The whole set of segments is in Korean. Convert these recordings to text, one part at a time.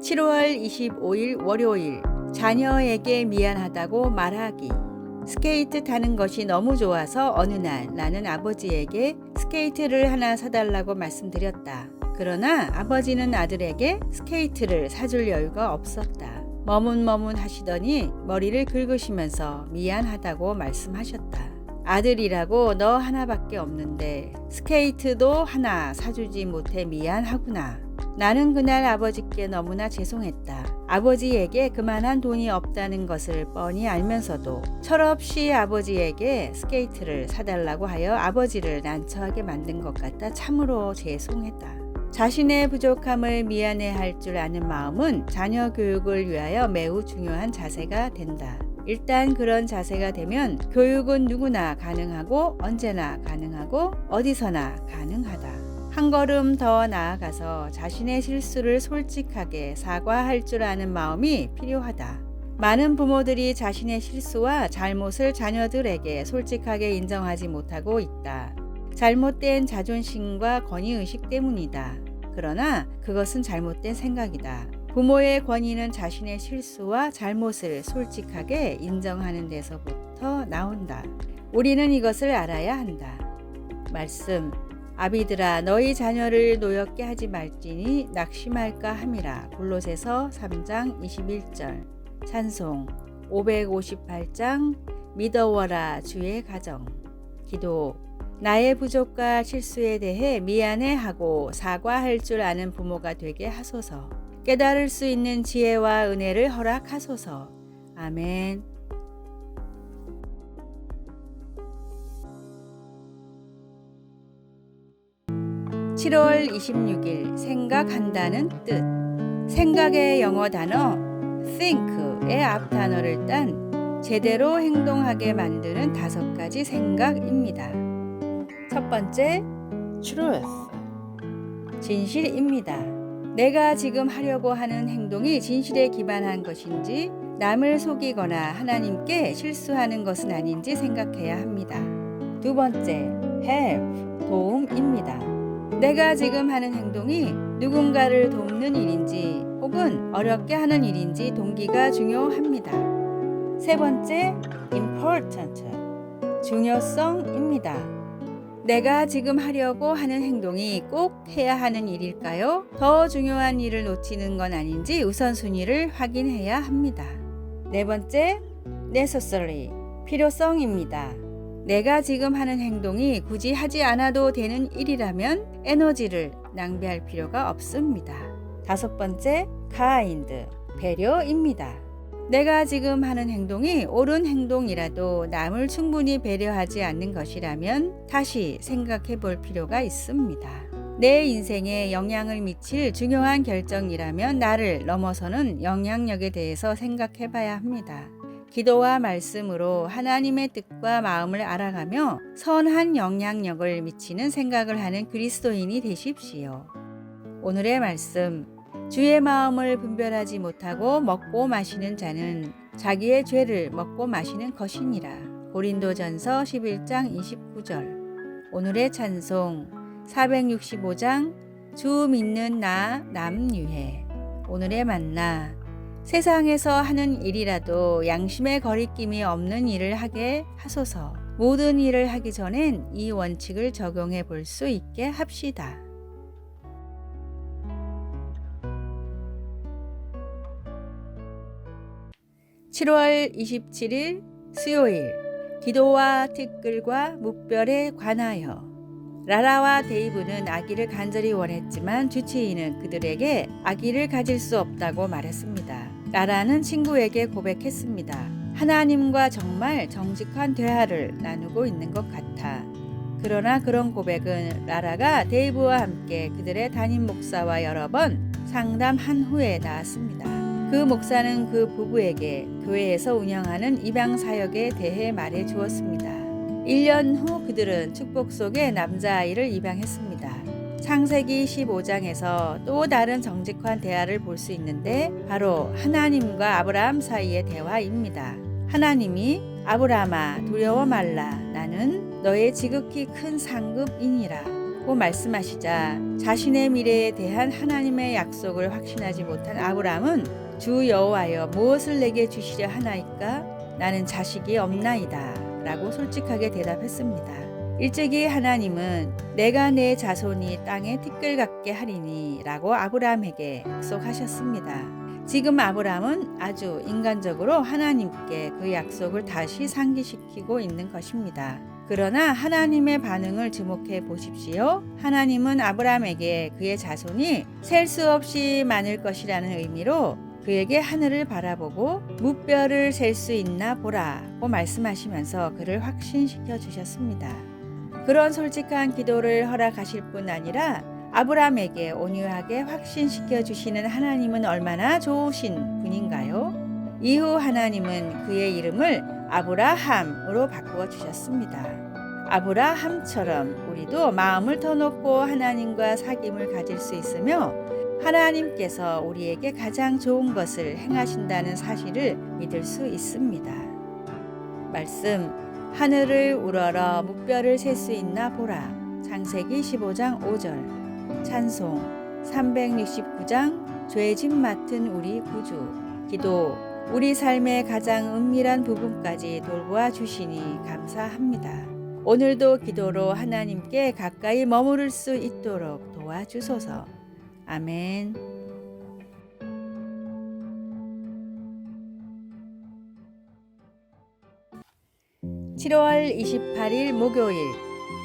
7월 25일 월요일, 자녀에게 미안하다고 말하기. 스케이트 타는 것이 너무 좋아서 어느 날 나는 아버지에게 스케이트를 하나 사달라고 말씀드렸다. 그러나 아버지는 아들에게 스케이트를 사줄 여유가 없었다. 머문머문 하시더니 머리를 긁으시면서 미안하다고 말씀하셨다. 아들이라고 너 하나밖에 없는데 스케이트도 하나 사주지 못해 미안하구나. 나는 그날 아버지께 너무나 죄송했다. 아버지에게 그만한 돈이 없다는 것을 뻔히 알면서도 철없이 아버지에게 스케이트를 사달라고 하여 아버지를 난처하게 만든 것 같아 참으로 죄송했다. 자신의 부족함을 미안해할 줄 아는 마음은 자녀 교육을 위하여 매우 중요한 자세가 된다. 일단 그런 자세가 되면 교육은 누구나 가능하고 언제나 가능하고 어디서나 가능하다. 한 걸음 더 나아가서 자신의 실수를 솔직하게 사과할 줄 아는 마음이 필요하다. 많은 부모들이 자신의 실수와 잘못을 자녀들에게 솔직하게 인정하지 못하고 있다. 잘못된 자존심과 권위의식 때문이다. 그러나 그것은 잘못된 생각이다. 부모의 권위는 자신의 실수와 잘못을 솔직하게 인정하는 데서부터 나온다. 우리는 이것을 알아야 한다. 말씀, 아비들아 너희 자녀를 노엽게 하지 말지니 낙심할까 함이라. 골로새서 3장 21절. 찬송 558장 믿어워라 주의 가정. 기도, 나의 부족과 실수에 대해 미안해하고 사과할 줄 아는 부모가 되게 하소서. 깨달을 수 있는 지혜와 은혜를 허락하소서. 아멘. (7월 26일) 생각한다는 뜻. 생각의 영어 단어 think의 앞 단어를 딴 제대로 행동하게 만드는 5가지 생각입니다. 첫 번째, truth, 진실입니다. 내가 지금 하려고 하는 행동이 진실에 기반한 것인지 남을 속이거나 하나님께 실수하는 것은 아닌지 생각해야 합니다. 두 번째, help, 도움입니다. 내가 지금 하는 행동이 누군가를 돕는 일인지 혹은 어렵게 하는 일인지 동기가 중요합니다. 세 번째, important, 중요성입니다. 내가 지금 하려고 하는 행동이 꼭 해야 하는 일일까요? 더 중요한 일을 놓치는 건 아닌지 우선순위를 확인해야 합니다. 네 번째, necessary, 필요성입니다. 내가 지금 하는 행동이 굳이 하지 않아도 되는 일이라면 에너지를 낭비할 필요가 없습니다. 다섯 번째, kind, 배려입니다. 내가 지금 하는 행동이 옳은 행동이라도 남을 충분히 배려하지 않는 것이라면 다시 생각해 볼 필요가 있습니다. 내 인생에 영향을 미칠 중요한 결정이라면 나를 넘어서는 영향력에 대해서 생각해 봐야 합니다. 기도와 말씀으로 하나님의 뜻과 마음을 알아가며 선한 영향력을 미치는 생각을 하는 그리스도인이 되십시오. 오늘의 말씀, 주의 마음을 분별하지 못하고 먹고 마시는 자는 자기의 죄를 먹고 마시는 것이니라. 고린도전서 11장 29절. 오늘의 찬송 465장 주 믿는 나 남유해. 오늘의 만나, 세상에서 하는 일이라도 양심의 거리낌이 없는 일을 하게 하소서. 모든 일을 하기 전엔 이 원칙을 적용해 볼 수 있게 합시다. (7월 27일) 수요일, 기도와 티끌과 묵별에 관하여. 라라와 데이브는 아기를 간절히 원했지만 주치의는 그들에게 아기를 가질 수 없다고 말했습니다. 라라는 친구에게 고백했습니다. 하나님과 정말 정직한 대화를 나누고 있는 것 같아. 그러나 그런 고백은 라라가 데이브와 함께 그들의 담임 목사와 여러 번 상담한 후에 나왔습니다. 그 목사는 그 부부에게 교회에서 운영하는 입양 사역에 대해 말해 주었습니다. 1년 후 그들은 축복 속에 남자아이를 입양했습니다. 창세기 15장에서 또 다른 정직한 대화를 볼 수 있는데 바로 하나님과 아브라함 사이의 대화입니다. 하나님이 아브라함아 두려워 말라 나는 너의 지극히 큰 상급이니라. 고 말씀하시자 자신의 미래에 대한 하나님의 약속을 확신하지 못한 아브람은 주 여호와여 무엇을 내게 주시려 하나이까? 나는 자식이 없나이다 라고 솔직하게 대답했습니다. 일찍이 하나님은 내가 내 자손이 땅에 티끌 같게 하리니 라고 아브람에게 약속하셨습니다. 지금 아브람은 아주 인간적으로 하나님께 그 약속을 다시 상기시키고 있는 것입니다. 그러나 하나님의 반응을 주목해 보십시오. 하나님은 아브람에게 그의 자손이 셀 수 없이 많을 것이라는 의미로 그에게 하늘을 바라보고 무뼈를 셀 수 있나 보라고 말씀하시면서 그를 확신시켜 주셨습니다. 그런 솔직한 기도를 허락하실 뿐 아니라 아브람에게 온유하게 확신시켜 주시는 하나님은 얼마나 좋으신 분인가요? 이후 하나님은 그의 이름을 아브라함으로 바꾸어 주셨습니다. 아브라함처럼 우리도 마음을 터놓고 하나님과 사귐을 가질 수 있으며 하나님께서 우리에게 가장 좋은 것을 행하신다는 사실을 믿을 수 있습니다. 말씀, 하늘을 우러러 무뼈를 셀 수 있나 보라. 창세기 15장 5절. 찬송 369장 죄짐 맡은 우리 구주. 기도, 우리 삶의 가장 은밀한 부분까지 돌보아 주시니 감사합니다. 오늘도 기도로 하나님께 가까이 머무를 수 있도록 도와주소서. 아멘. 7월 28일 목요일.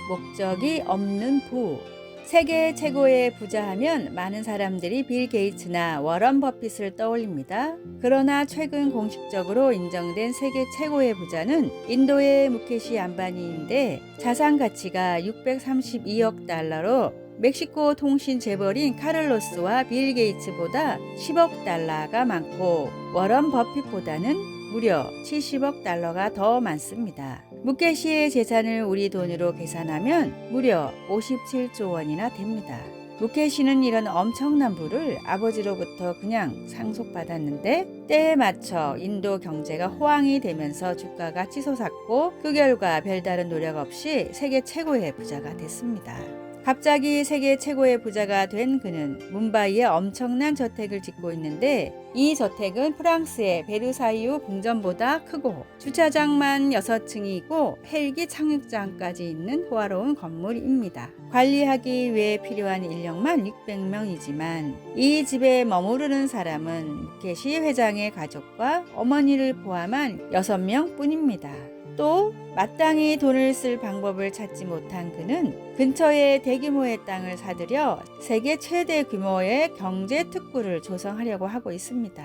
목적이 없는 부. 세계 최고의 부자하면 많은 사람들이 빌 게이츠나 워런 버핏을 떠올립니다. 그러나 최근 공식적으로 인정된 세계 최고의 부자는 인도의 무케시 암바니인데 자산 가치가 632억 달러로 멕시코 통신 재벌인 카를로스와 빌 게이츠보다 10억 달러가 많고 워런 버핏보다는 무려 70억 달러가 더 많습니다. 무케시의 재산을 우리 돈으로 계산하면 무려 57조 원이나 됩니다. 무케시는 이런 엄청난 부를 아버지로부터 그냥 상속받았는데 때에 맞춰 인도 경제가 호황이 되면서 주가가 치솟았고 그 결과 별다른 노력 없이 세계 최고의 부자가 됐습니다. 갑자기 세계 최고의 부자가 된 그는 뭄바이에 엄청난 저택을 짓고 있는데 이 저택은 프랑스의 베르사유 궁전보다 크고 주차장만 6층이 있고 헬기 착륙장까지 있는 호화로운 건물입니다. 관리하기 위해 필요한 인력만 600명이지만 이 집에 머무르는 사람은 무케시 회장의 가족과 어머니를 포함한 6명 뿐입니다. 또 마땅히 돈을 쓸 방법을 찾지 못한 그는 근처에 대규모의 땅을 사들여 세계 최대 규모의 경제 특구를 조성하려고 하고 있습니다.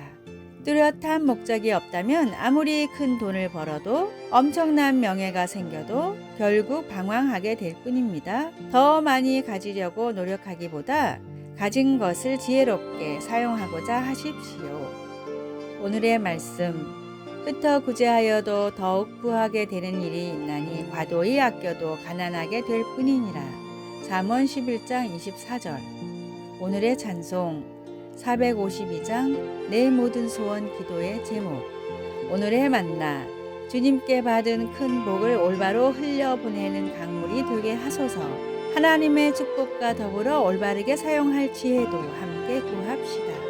뚜렷한 목적이 없다면 아무리 큰 돈을 벌어도 엄청난 명예가 생겨도 결국 방황하게 될 뿐입니다. 더 많이 가지려고 노력하기보다 가진 것을 지혜롭게 사용하고자 하십시오. 오늘의 말씀, 흩어 구제하여도 더욱 부하게 되는 일이 있나니 과도히 아껴도 가난하게 될 뿐이니라. 잠언 11장 24절. 오늘의 찬송 452장 내 모든 소원 기도의 제목. 오늘의 만나, 주님께 받은 큰 복을 올바로 흘려보내는 강물이 되게 하소서. 하나님의 축복과 더불어 올바르게 사용할 지혜도 함께 구합시다.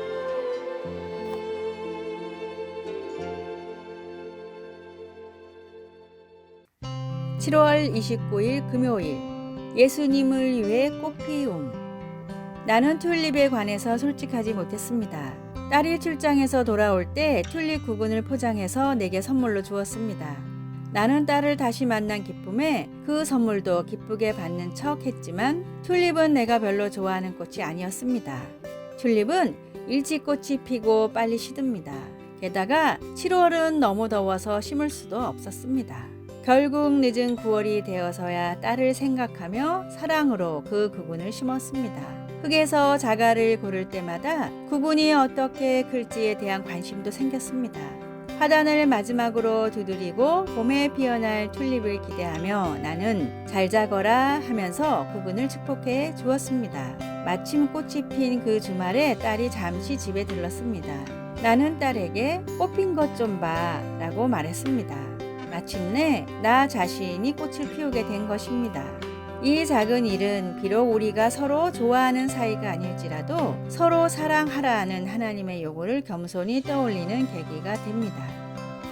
7월 29일 금요일. 예수님을 위해 꽃피움. 나는 튤립에 관해서 솔직하지 못했습니다. 딸이 출장에서 돌아올 때 튤립 구근을 포장해서 내게 선물로 주었습니다. 나는 딸을 다시 만난 기쁨에 그 선물도 기쁘게 받는 척 했지만 튤립은 내가 별로 좋아하는 꽃이 아니었습니다. 튤립은 일찍 꽃이 피고 빨리 시듭니다. 게다가 7월은 너무 더워서 심을 수도 없었습니다. 결국 늦은 9월이 되어서야 딸을 생각하며 사랑으로 그 구근을 심었습니다. 흙에서 자갈을 고를 때마다 구근이 어떻게 클지에 대한 관심도 생겼습니다. 화단을 마지막으로 두드리고 봄에 피어날 튤립을 기대하며 나는 잘 자거라 하면서 구근을 축복해 주었습니다. 마침 꽃이 핀 그 주말에 딸이 잠시 집에 들렀습니다. 나는 딸에게 꽃핀 것 좀 봐 라고 말했습니다. 마침내 나 자신이 꽃을 피우게 된 것입니다. 이 작은 일은 비록 우리가 서로 좋아하는 사이가 아닐지라도 서로 사랑하라는 하나님의 요구를 겸손히 떠올리는 계기가 됩니다.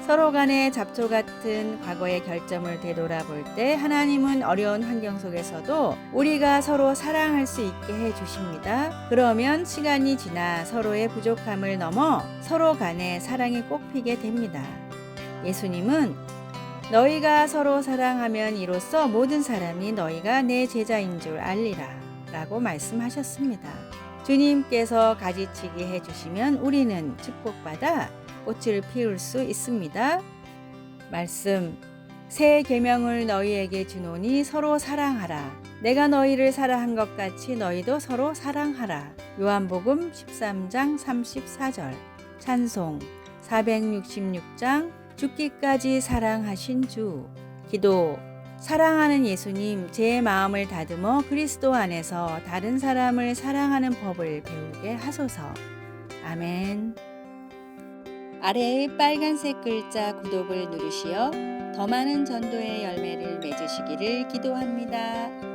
서로 간의 잡초 같은 과거의 결점을 되돌아볼 때 하나님은 어려운 환경 속에서도 우리가 서로 사랑할 수 있게 해 주십니다. 그러면 시간이 지나 서로의 부족함을 넘어 서로 간의 사랑이 꽃피게 됩니다. 예수님은 너희가 서로 사랑하면 이로써 모든 사람이 너희가 내 제자인 줄 알리라 라고 말씀하셨습니다. 주님께서 가지치기 해주시면 우리는 축복받아 꽃을 피울 수 있습니다. 말씀, 새 계명을 너희에게 주노니 서로 사랑하라. 내가 너희를 사랑한 것 같이 너희도 서로 사랑하라. 요한복음 13장 34절. 찬송 466장 죽기까지 사랑하신 주. 기도, 사랑하는 예수님, 제 마음을 다듬어 그리스도 안에서 다른 사람을 사랑하는 법을 배우게 하소서. 아멘. 아래의 빨간색 글자 구독을 누르시어 더 많은 전도의 열매를 맺으시기를 기도합니다.